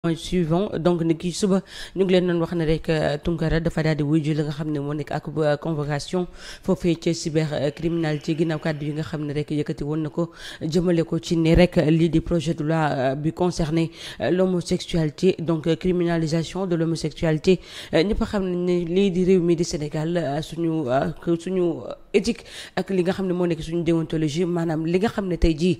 mooy suivant donc ni kii suba ñu ngi leen doon wax ne rek Tounkara dafa daal di wuy ji li nga xam ne moo nekk ak convocation foofee ca cybercriminalité ginnaaw kàddu yi nga xam ne rek yëkkati woon na ko jëmale ko ci ne rek lii di projet de loi bi concerné l'homosexualité donc criminalisation de l'homosexualité ñëpp a xam ne lii di réew mi di Sénégal suñu éthique ak li nga xam ne moo nekk suñu déontologie maanaam li nga xam ne tey jii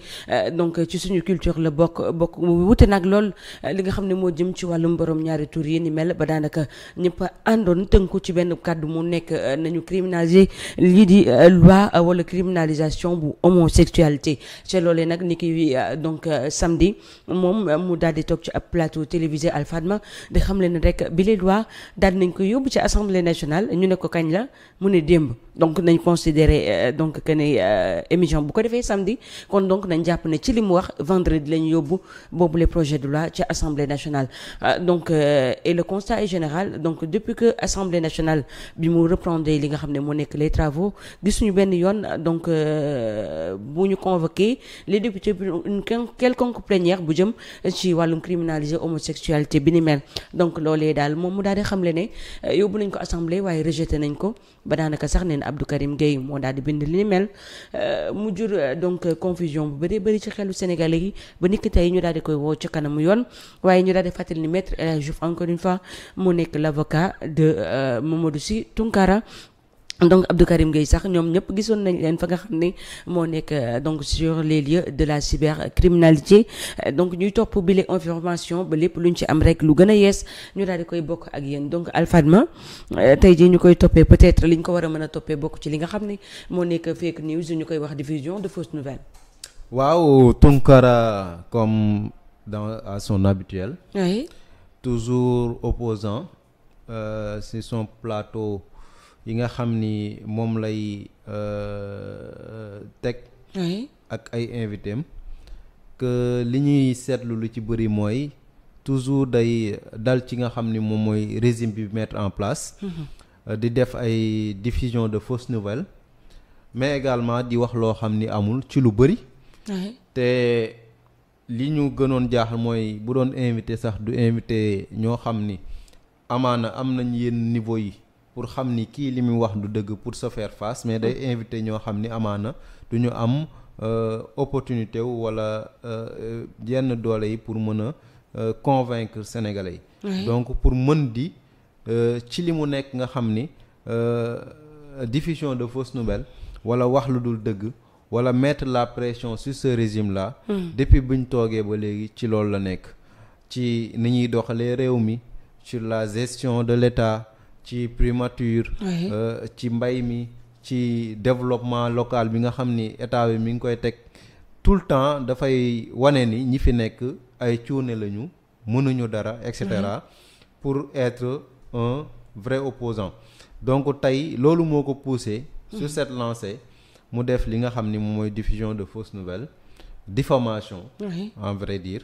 donc ci suñu culture la bokk wute nag lool li nga xam ne moo jëm ci wàllum borom ñaari tur yi ni mel ba daanaka ñëpp àndoon tënku ci benn kàddu mu nekk nañu criminaliser lii di loi wala criminalisation bu homosexualité ci loolee nag ni ki donc samedi moom mu daal di toog ci ab plateau télévisé Alfadma di xam leen ne rek bi les lois daal nañ ko yóbbu ci assemblée nationale ñu ne ko kañ la mu ne démb donc nañ considéré donc que ne émission bu ko defee samedi kon donc nañ jàpp ne ci li mu wax vendredi lañu yóbbu boobu les projets de loi ci assemblée nationale donc et le constat est général donc depuis que assemblée nationale bi mu reprendre li nga xam ne moo nekk les travaux gisuñu benn yoon donc bu ñu convoqué les députés pour une quelconque plénière bu jëm ci wàllum criminaliser homosexualité bi ni mel donc loolee daal moom mu daal di xamle ne yóbbu nañ ko assemblée waaye rejeté nañ ko ba daanaka sax neen Abdou Karim Gueye moo daal di bind li ni mel mu jur donc confusion bu bëri ci xelu sénégalais yi ba niki tey ñu daal di koy woo ca kanamu yoon waaye ñu daal di fàttali ni maître El Hadji Diouf encore une fois mu nekk l'avocat de Mamadou Sy Tounkara donc Abdou Karim Gueye sax ñoom ñëpp gisoon nañ leen fa nga xam ne moo nekk donc sur les lieux de la cybercriminalité donc ñuy topp bi les informations ba lépp luñ ci am rek lu gën a yees ñu daal di koy bokk ak yéen donc Alfadma tey jii ñu koy toppee peut-être liñ ko war a mën a toppee bokk ci li nga xam ne moo nekk fake news ñu koy wax diffusion de fausses nouvelles. waaw Tounkara comme à son habituel. Oui. Toujours opposant sur son plateau. yi nga xam ni moom lay teg ak ay invité am que li ñuy seetlu lu ci bëri mooy toujours day dal ci nga xam ni moom mooy régime bi mettre en place di def ay diffusion de fausses nouvelles mais également di wax loo xam ni amul ci lu bëri te li ñu gënoon jaaxal mooy bu doon invité sax du invité ñoo xam ni amaana am nañ yenn niveau yi pour xam ni kii li muy wax du dëgg pour se faire face mais day invité ñoo xam ni amaana du ñu am opportunité wu wala yenn doole yi pour mën a convaincre sénégalais yi. donc pour mën di ci li mu nekk nga xam ni diffusion de fausses nouvelles wala wax lu dul dëgg wala mettre la pression sur ce régime là. depuis buñ toogee ba léegi ci loolu la nekk ci ni ñuy doxalee réew mi sur la gestion de l'État. ci primature ci mbay mi ci développement local bi nga xam ni état bi mi ngi koy teg tout le temps dafay wane ni ñi fi nekk ay cuune lañu mënuñu dara et cetera pour être un vrai opposant donc tey loolu moo ko poussé sur cette lancée mu def li nga xam ni moom mooy diffusion de fausses nouvelles diffamation en vrai dire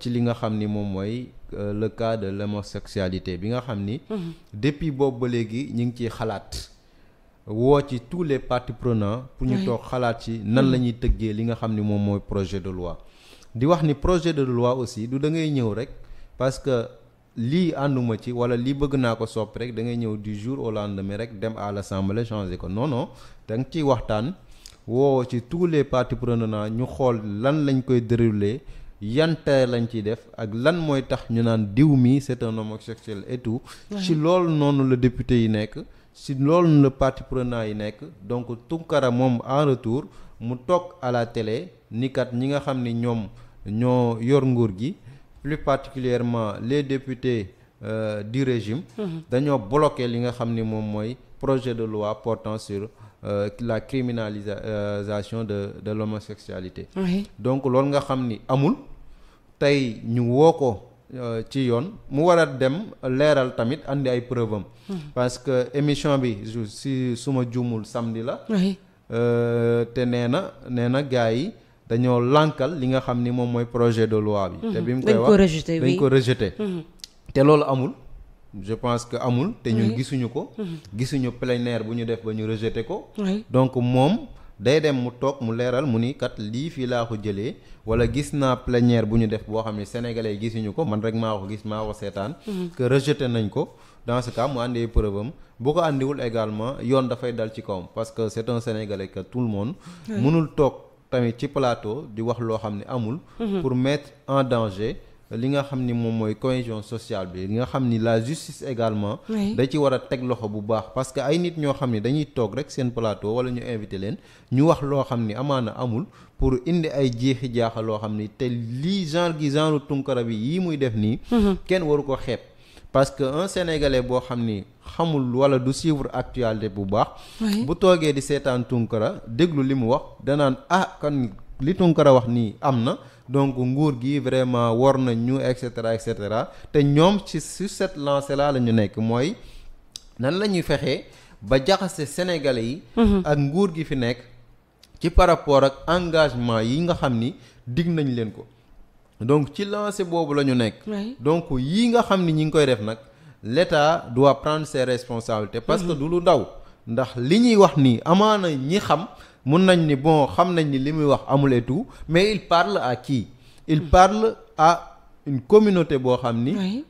ci li nga xam ni moom mooy le cas de l'homosexualité bi nga xam ni depuis boobu ba léegi ñu ngi ciy xalaat woo ci tous les parties prenantes pour ñu toog xalaat ci nan la ñuy tëggee li nga xam ni moom mooy projet de loi di wax ni projet de loi aussi du da ngay ñëw rek parce que lii ànduma ci wala lii bëgg naa ko soppi rek da ngay ñëw du jour au lendemain rek dem à l'assemblée changer ko non da nga ciy waxtaan woo ci tous les parties prenantes ñu xool lan lañ koy dérouler yante lañ ciy def ak lan mooy tax ñu naan diw mi c'est un homosexuel et tout ci loolu noonu la député yi nekk ci loolu la partie prenant yi nekk donc Tounkara moom en retour mu toog à la télé ni kat ñi nga xam ni ñoom ñoo yor nguur gi plus particulièrement les députés du régime dañoo bloqué li nga xam ni moom mooy projet de loi portant sur la criminalisation de l'homosexualité donc loolu nga xam ni amul tey ñu woo ko ci yoon mu war a dem leeral tamit andi ay preuve am parce que émission bi si suma juumul samedi la te nee na gars yi dañoo lànkal li nga xam ni moom mooy projet de loi bi te bi mu koy wax dañ ko rejeté te loolu amul je pense que amul te ñun gisuñu ko gisuñu plénière bu ñu def ba ñu rejeté ko donc moom day dem mu toog mu leeral mu ni kat lii fii laa ko jëlee wala gis naa plénière bu ñu def boo xam ne sénégalais gisuñu ko man rek maa ko gis maa ko seetaan que rejeté nañ ko dans ce cas mu àndee preuve am bu ko àndiwul également yoon dafay dal ci kawam parce que c'est un sénégalais que tout le monde mënul toog tamit ci plateau di wax loo xam ne amul pour mettre en danger li nga xam ni moom mooy cohésion sociale bi li nga xam ni la justice également da ci war a teg loxo bu baax parce que ay nit ñoo xam ni dañuy toog rek seen plateau wala ñu invité leen ñu wax loo xam ni amaana amul pour indi ay jeexi jaaxa loo xam ni te lii genre Tunkara bi yii muy def nii kenn waru ko xeeb parce que un sénégalais boo xam ni xamul wala du suivre actualité bu baax bu toogee di seetaan Tunkara déglu li mu wax danaan kan li Tunkara wax nii am na donc nguur gi vraiment war na ñu et cetera te ñoom ci sur cette lancée là la ñu nekk mooy nan la ñuy fexee ba jaxase sénégalais yi ak nguur gi fi nekk ci par rapport ak engagement yi nga xam ni dig nañ leen ko donc ci lancé boobu la ñu nekk donc yii nga xam ni ñi ngi koy def nag l'État doit prendre ses responsabilités parce que du lu ndaw ndax li ñuy wax nii amaana ñi xam mun nañ ni bon xam nañ ni li muy wax amul et tout mais il parle à qui il parle à une communauté boo xam ni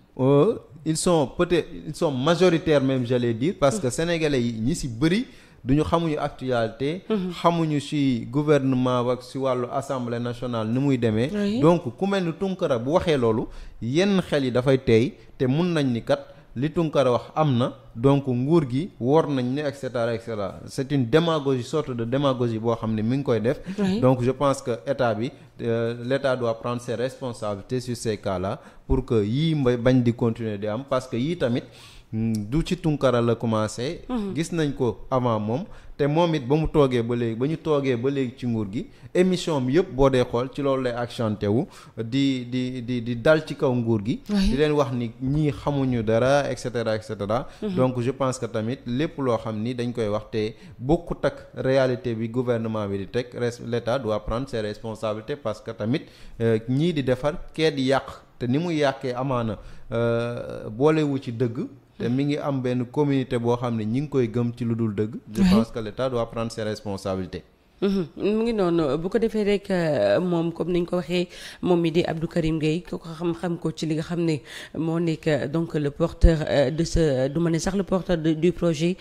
ils sont majoritaires même j'allais dire parce que sénégalais yi ñi ci bëri duñu xamuñu actualité xamuñu ci gouvernement ak ci wàllu assemblée nationale ni muy demee donc ku mel ni Tunkara bu waxee loolu yenn xel yi dafay teey te mun nañ ni kat li Tunkara wax am na donc nguur gi wor nañ ne et cetera c'est une démagogie sorte de démagogie boo xam ne mi ngi koy def donc je pense que état bi l'État doit prendre ses responsabilités sur ces cas-là pour que yii bañ di continuer di am parce que yii tamit du ci Tunkara la commencé gis nañ ko avant moom te moom it ba mu toogee ba léegi ba ñu toogee ba léegi ci nguur gi émission bi yëpp boo dee xool ci loolu lay accenté wu di dal ci kaw nguur gi di leen wax ni ñii xamuñu dara et cetera donc je pense que tamit lépp loo xam ni dañ koy wax te bokkut ak réalité bi gouvernement bi di teg l'État doit prendre ses responsabilités parce que tamit ñii di defar kee di yàq te ni mu yàqee amaana boolewu ci dëgg te mi ngi am benn communauté boo xam ne ñi ngi koy gëm ci lu dul dëgg je pense que l'État doit prendre ses responsabilités mu ngi noonu bu ko defee rek moom comme niñ ko waxee moom mi di Abdou Karim Gueye ko xam ko ci li nga xam ne moo nekk donc le porteur de ce du ma ne sax le porteur du projet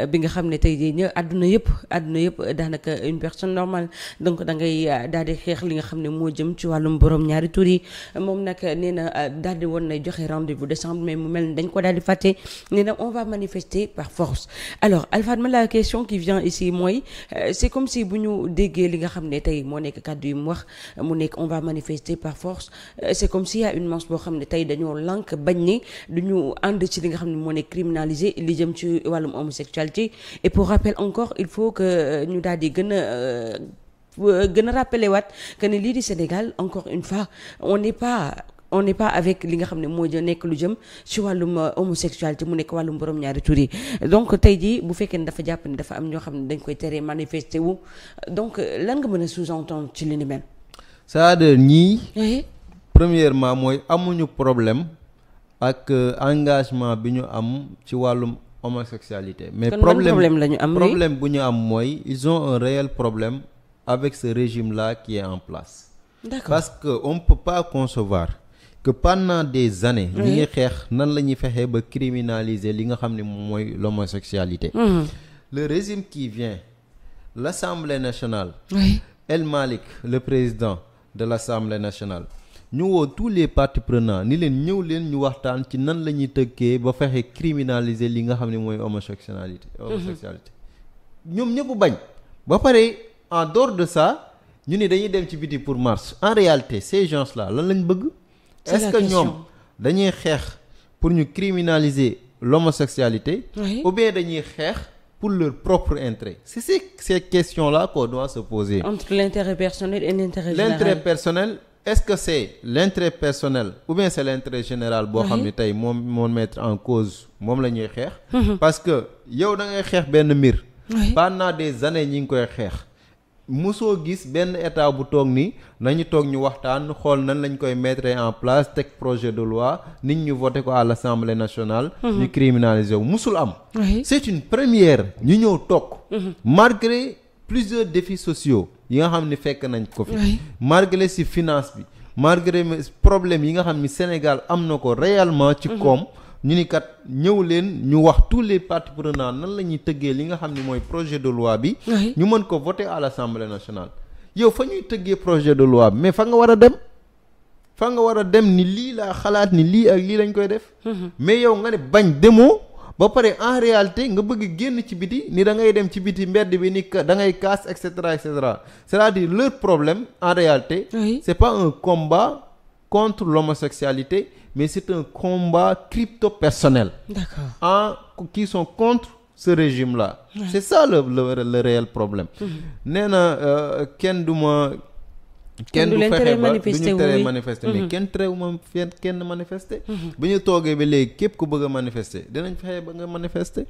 bi nga xam ne tey jii ñë àdduna yëpp daanaka une personne normale donc da ngay daal di xeex li nga xam ne moo jëm ci wàllum borom ñaari tur yi moom nag nee na daal di woon na joxe rendez-vous décembre mais mu mel ni dañ ko daal di fàtte nee na on va manifester par force alors Alpha ma la question qui vient ici mooy c'est comme si ñu déggee li nga xam ne tey moo nekk kàddu yi mu wax mu nekk on va manifester par force c'est comme s'il y a une manche boo xam ne tey dañoo lànk bañ ne duñu ànd ci li nga xam ne moo nekk criminaliser li jëm ci wàllum homosexualité et pour rappel encore il faut que ñu daal di gën a rappeler waat que ne lii di Sénégal encore une fois on n'est pas avec li nga xam ne moo nekk lu jëm ci wàllum homosexualité mu nekk wàllum borom ñaari tur yi donc tey jii bu fekkee ne dafa jàpp ne dafa am ñoo xam ne dañ koy tere manifester wu donc lan nga mën a sous-entendre ci li ni mel. c'est-à-dire ñii. premièrement mooy amuñu problème ak engagement bi ñu am ci wàllum homosexualité. mais problème la ñu am problème bu ñu am mooy ils ont un réel problème avec ce régime-là qui est en place. D'accord. Parce que on peut pas concevoir que pendant des années ñi ngi xeex nan la ñuy fexee ba criminaliser li nga xam ne moom mooy l'homosexualité. Le régime qui vient l'Assemblée nationale. El Malick le président de l'Assemblée nationale ñu woo tous les parties prenantes ni leen ñëw leen ñu waxtaan ci nan la ñuy tëkkee ba fexe criminaliser li nga xam ne mooy homosexualité. ñoom ñëpp bañ ba pare en dehors de ça ñu ni dañuy dem ci biti pour marche en réalité ces gens-là lan lañ bëgg. Est-ce que ñoom dañuy xeex pour ñu criminaliser l'homosexualité ou bien dañuy xeex pour leur propre intérêt? C'est ces questions-là qu'on doit se poser. Entre l'intérêt personnel et l'intérêt général. L'intérêt personnel, est-ce que c'est l'intérêt personnel ou bien c'est l'intérêt général boo xam ne tey moom mettre en cause moom la ñuy xeex. Parce que yow da ngay xeex benn mbir. Pendant des années ñi ngi koy xeex. Mosoo gis benn état bu toog ni nañu toog ñu waxtaan xool nan lañ koy mettre en place teg projet de loi nit ñu voté ko à l'Assemblée nationale. ñu criminaliser wu musul am. C'est une première ñu ñëw toog. Malgré plusieurs défis sociaux yi nga xam ni fekk nañ ko fi malgré si finance bi malgré problème yi nga xam ni Sénégal am na ko réellement ci koom ñu ni kat ñëw leen ñu wax tous les parties prenantes nan la ñuy tëggee li nga xam ni mooy projet de loi bi ñu mën ko voter à l'Assemblée nationale yow fa ñuy tëggee projet de loi bi mais fa nga war a dem ni lii laa xalaat ni lii ak lii lañ koy def mais yow nga ne bañ demoo ba pare en réalité nga bëgg génn ci biti ni da ngay dem ci biti mbedd bi ni da ngay casse et cetera c'est-à-dire leur problème en réalité c'est pas un combat contre l'homosexualité mais c'est un combat crypto-personnel. D'accord. Qui sont contre ce régime-là. C'est ça le réel problème. Nee na kenn du fexe ba du ñu teree manifester mais kenn terewuma kenn manifester. bu ñu toogee ba léegi képp ku bëgg a manifester dinañ fexe ba nga manifester.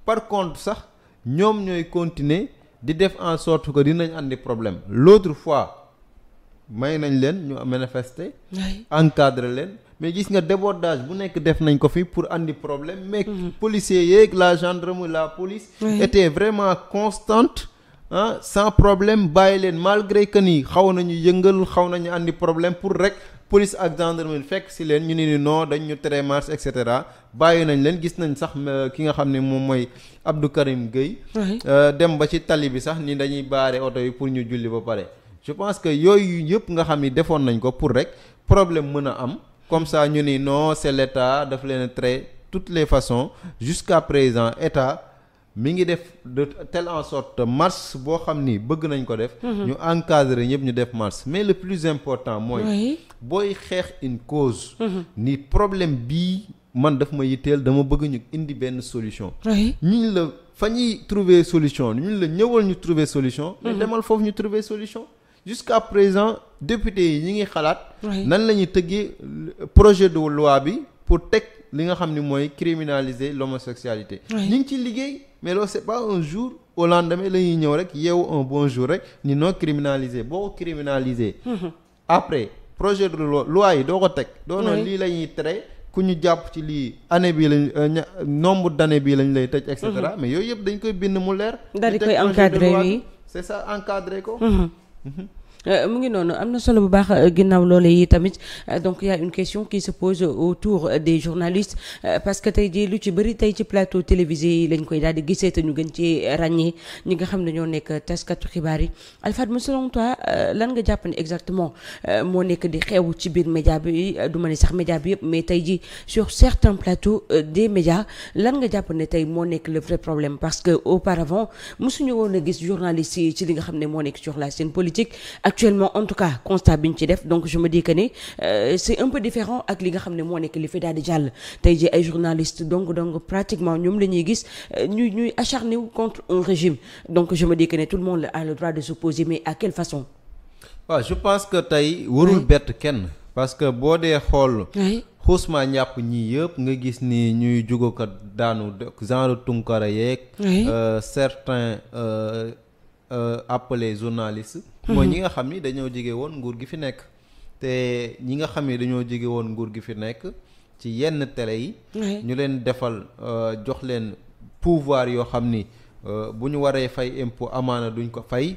par contre sax ñoom ñooy continuer di def en sorte que dinañ andi problème l'autre fois may nañ leen ñu manifester. encadrer leen. mais gis nga débordage bu nekk def nañ ko fi pour andi problème mais policiers yeeg la gendarmerie la police était vraiment constante sans problème bàyyi leen malgré que ni xaw nañu yëngal xaw nañu andi problème pour rek police ak gendarmerie fekk si leen ñu ne ni non dañ ñu tere marche et cetera bàyyi nañ leen gis nañ sax ki nga xam ne moom mooy Abdou Karim Gueye dem ba ci tali bi sax ni dañuy baare oto yi pour ñu julli ba pare je pense que yooyu yëpp nga xam ni defoon nañ ko pour rek problème mën a am comme ça ñu ni non c'est l'État daf leen traiter toutes les façons jusqu'à présent État mi ngi def de telle en sorte marche boo xam ni bëgg nañ ko def ñu encadrer ñëpp ñu def marche mais le plus important mooy booy xeex une cause ni problème bii man daf ma yitteel dama bëgg ñu indi benn solution ñuñ la fa ñuy trouver solution ñuñ la ñëwal ñu trouver solution mais demal foofu ñu trouver solution jusqu'à présent député yi ñi ngi xalaat nan la ñuy tëggee projet de loi bi pour teg li nga xam ni mooy criminaliser l'homosexualité ñi ngi ci liggéey mais loolu c'est pas un jour au lendemain la ñuy ñëw rek yeewu un bon jour rek ni non criminaliser boo ko criminaliser après projet de loi yi doo ko teg doo noonu lii la ñuy tere ku ñu jàpp ci lii année bii lañ nombre d'année bii lañ lay tëj et cetera mais yooyu yëpp dañ koy bind mu leer daal di koy encadrer oui c'est ça encadrer ko mu ngi noonu am na solo bu baax ginnaaw loolu yi tamit donc il y a une question qui se pose autour des journalistes parce que tey jii lu ci bëri tey ci plateau télévisé yi lañ koy daal di gisee te ñu gën ci ràññee ñi nga xam ne ñoo nekk taskatu xibaar yi Alfad selon toi lan nga jàpp ne exactement moo nekk di xew ci biir média bi du ma ne sax média bi yëpp mais tey jii sur certains plateaux des médias lan nga jàpp ne tey moo nekk le vrai problème parce que auparavant mosuñu woon a gis journalistes yi ci li nga xam ne moo nekk sur la scène politique actuellement en tout cas constat bi ñu ci def donc je me dis que ne c'est un peu différent ak li nga xam ne moo nekk li fi daal di jàll tey ji ay journalistes donc pratiquement ñoom la ñuy gis ñuy acharné wu contre un régime donc je me dis que ne tout le monde a le droit de s'opposer mais à quelle façon waaw je pense que tey warul bett kenn parce que boo dee xool xuusma ñàpp ñii yëpp nga gis ni ñuy jugo ko daanu genre Tunkara yeeg certains appelés journalistes mooy ñi nga xam ni dañoo jege woon nguur gi fi nekk te ñi nga xam ni dañoo jege woon nguur gi fi nekk ci yenn télé yi ñu leen defal jox leen pouvoir yoo xam ni bu ñu waree fay impôt amaana duñ ko fay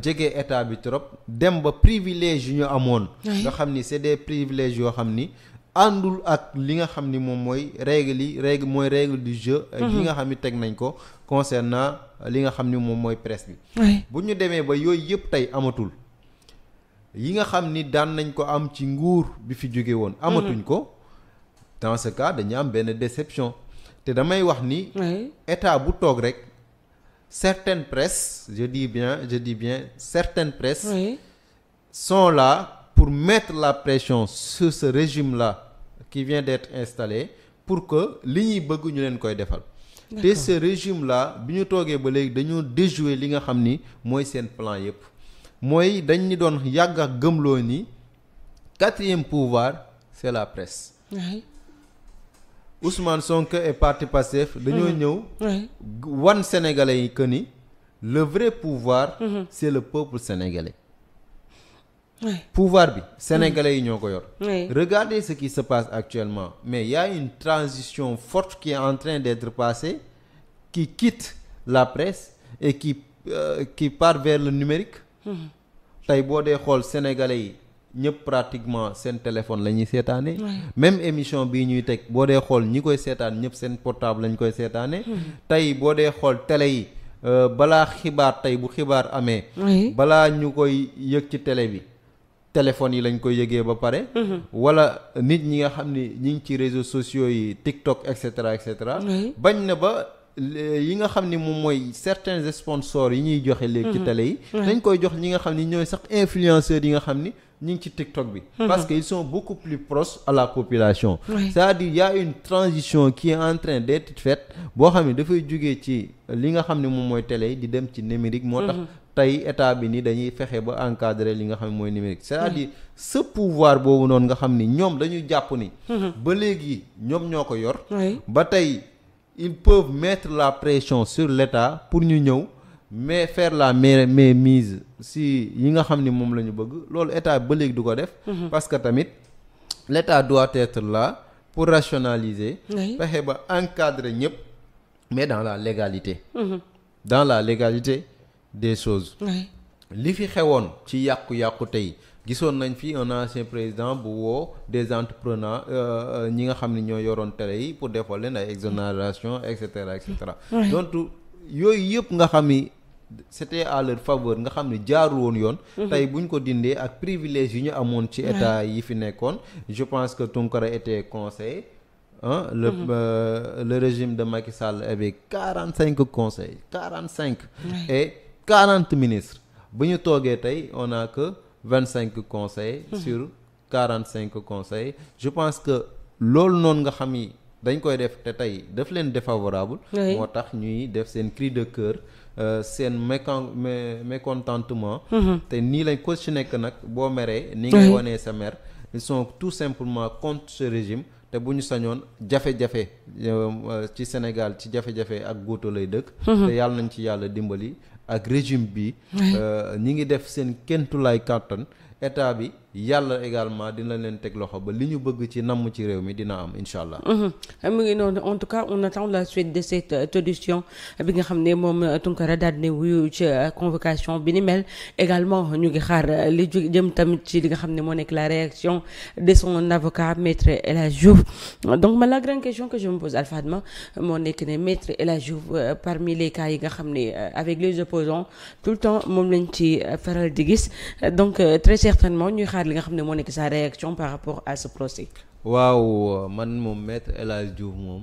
jege état bi trop dem ba privilège yu ñu amoon nga xam ni c'est des privilèges yoo xam ni àndul ak li nga xam ni moom mooy règle du jeu yi nga xam ni teg nañ ko concernant li nga xam ni moom mooy presse bi bu ñu demee ba yooyu yëpp tey amatul yi nga xam ni daan nañ ko am ci nguur bi fi jóge woon amatuñ ko dans ce cas dañu am benn déception te damay wax ni état bu toog rek certaines presses je dis bien certaines presses sont là pour mettre la pression sur ce régime-là qui vient d'être installé pour que li ñuy bëgg ñu leen koy defal te ce régime-là bi ñu toogee ba léegi dañoo déjouer li nga xam ni mooy seen plan yépp mooy dañ ni doon yàgg ak gëmloo ni quatrième pouvoir c'est la presse Ousmane Sonko et parti Pastef dañoo ñëw wan sénégalais yi que ni le vrai pouvoir c'est le peuple sénégalais pouvoir bi sénégalais yi ñoo ko yor regardez ce qui se passe actuellement mais il y a une transition forte qui est en train d'être passée qui quitte la presse et qui qui part vers le numérique. tey boo dee xool sénégalais yi ñëpp pratiquement seen téléphone la ñuy seetaane. même émission bii ñuy teg boo dee xool ñi koy seetaan ñëpp seen portable lañ koy seetaane. tey boo dee xool télé yi balaa xibaar tey bu xibaar amee. balaa ñu koy yëg ci télé bi. téléphone yi lañ koy yëgee ba pare. wala nit ñi nga xam ni ñi ngi ci réseaux sociaux yi TikTok et cetera et cetera. bañ na ba yi nga xam ni moom mooy certains sponsors yi ñuy joxe léegi ci télé yi. dañ koy jox ñi nga xam ni ñooy sax influenceurs yi nga xam ni ñi ngi ci TikTok bi. parce que ils sont beaucoup plus proches à la population. c'est-à-dire il y a une transition qui est en train d'être faite boo xam ni dafay jugee ci li nga xam ni moom mooy télé yi di dem ci numérique moo tax. tey état bi ni dañuy fexe ba encadrer li nga xam ne mooy numérique c'est-à-dire ce pouvoir boobu noonu nga xam ni ñoom dañuy jàpp ni ba léegi ñoom ñoo ko yor ba tey ils peuvent mettre la pression sur l'état pour ñu ñëw mais faire la mainmise si yi nga xam ni moom la ñu bëgg loolu état ba léegi du ko def parce que tamit l'état doit être là pour rationaliser fexe ba encadrer ñëpp mais dans la légalité dans la légalité des choses li fi xewoon ci yàqu-yàqu tey gisoon nañ fi un ancien président bu woo des entrepreneurs ñi nga xam ne ñoo yoroon télé yi pour defal leen ay exonération et cetera et cetera donc yooyu yëpp nga xam ni c'était à leur faveur nga xam ne jaarul woon yoon tey buñ ko dindee ak privilège yi ñu amoon ci état yi fi nekkoon je pense que Tounkara était conseiller le régime de Macky Sall avait 45 conseils 45 et 40 ministres bu ñu toogee tey on a que 25 conseils sur 45 conseils je pense que loolu noonu nga xam ni dañ koy def te tey daf leen défavorable moo tax ñuy def seen cri de cœur seen mécontentement te nii lañ ko ci nekk nag boo meree ni ngay wanee sa mer ils sont tout simplement contre ce régime te bu ñu sañoon jafe-jafe ci Sénégal ci jafe-jafe ak guuto lay dëkk te yàlla nañ ci yàlla dimbali ak régime bi ñi ngi def seen kéntulaay kàttan état bi yàlla également dina leen teg loxo ba li ñu bëgg ci namm ci réew mi dina am incha allah. mu ngi noonu en tout cas on attend la suite de cette audition bi nga xam ne moom Tounkara daal ne wuyu ci convocation bi ni mel également ñu ngi xaar li jëm tamit ci li nga xam ne moo nekk la réaction de son avocat maître El Hadji Diouf donc la grande question que je me pose Alpha Fatma moo nekk ne maître El Hadji Diouf parmi les cas yi nga xam ne avec les opposants tout le temps moom lañ ci faral di gis donc très certainement ñuy xaar li nga xam ne moo nekk sa réaction par rapport à ce procès. waaw man moom maître El Hadji Diouf moom.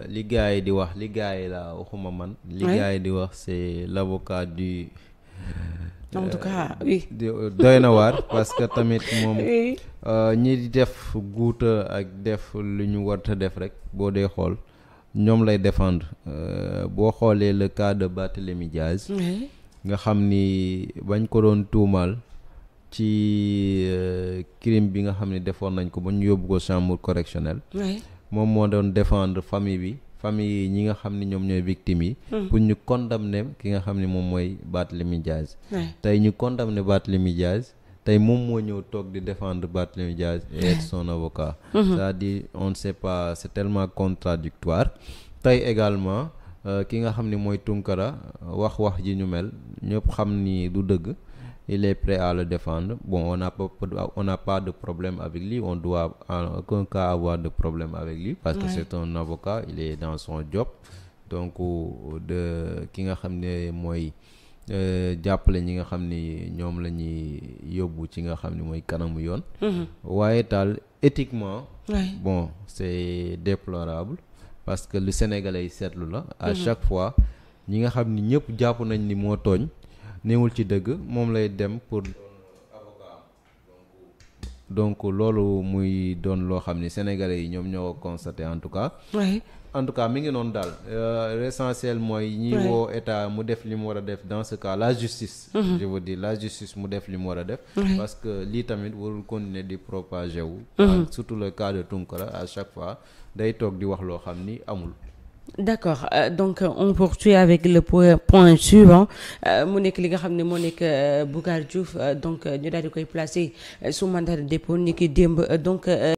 li gars yi di wax li gars yi la waxuma man. li gars yi di wax c'est l'avocat du. en tout cas oui. doy na waar parce que tamit moom. ñi di def guuta ak def lu ñu warta def rek boo dee xool ñoom lay défendre boo xoolee le cas de Barthélémy Diaz. nga xam ni bañ ko doon tuumaal. ci crime bi nga xam ne defoon nañ ko ba ñu yóbbu ko chambre correctionnelle moom moo doon défendre famille yi ñi nga xam ne ñoom ñooy victimes yi pour ñu condamner ki nga xam ne moom mooy Barthélémy Diaz tey ñu condamner Barthélémy Diaz tey moom moo ñëw toog di défendre Barthélémy Diaz et être son avocat c'est-à-dire on ne sait pas c'est tellement contradictoire tey également ki nga xam ne mooy Tounkara wax ji ñu mel ñëpp xam ni du dëgg il est prêt à le défendre bon on n'a pas de problème avec lui on doit en aucun cas avoir de problème avec lui parce que c'est un avocat il est dans son job donc de ki nga xam ne mooy jàppale ñi nga xam ni ñoom la ñuy yóbbu ci nga xam ne mooy kanamu yoon waaye daal éthiquement bon c'est déplorable parce que le Sénégalais yi seetlu la à chaque fois ñi nga xam ni ñëpp jàpp nañ ni moo tooñ néewul ci dëgg moom lay dem pour avocat donc loolu muy doon loo xam ni sénégalais yi ñoom ñoo ko constaté en tout cas mi ngi noonu daal l'essentiel mooy ñi woo état mu def li mu war a def dans ce cas la justice je veux dire la justice mu def li mu war a def parce que lii tamit warul continuer di propager wu surtout le cas de Tounkara à chaque fois day toog di wax loo xam ni amul. D'accord donc on poursuit avec le point suivant mu nekk li nga xam ne moo nekk Boucar Diouf donc ñu daal di koy placer sous mandat de dépôt ni ki démb donc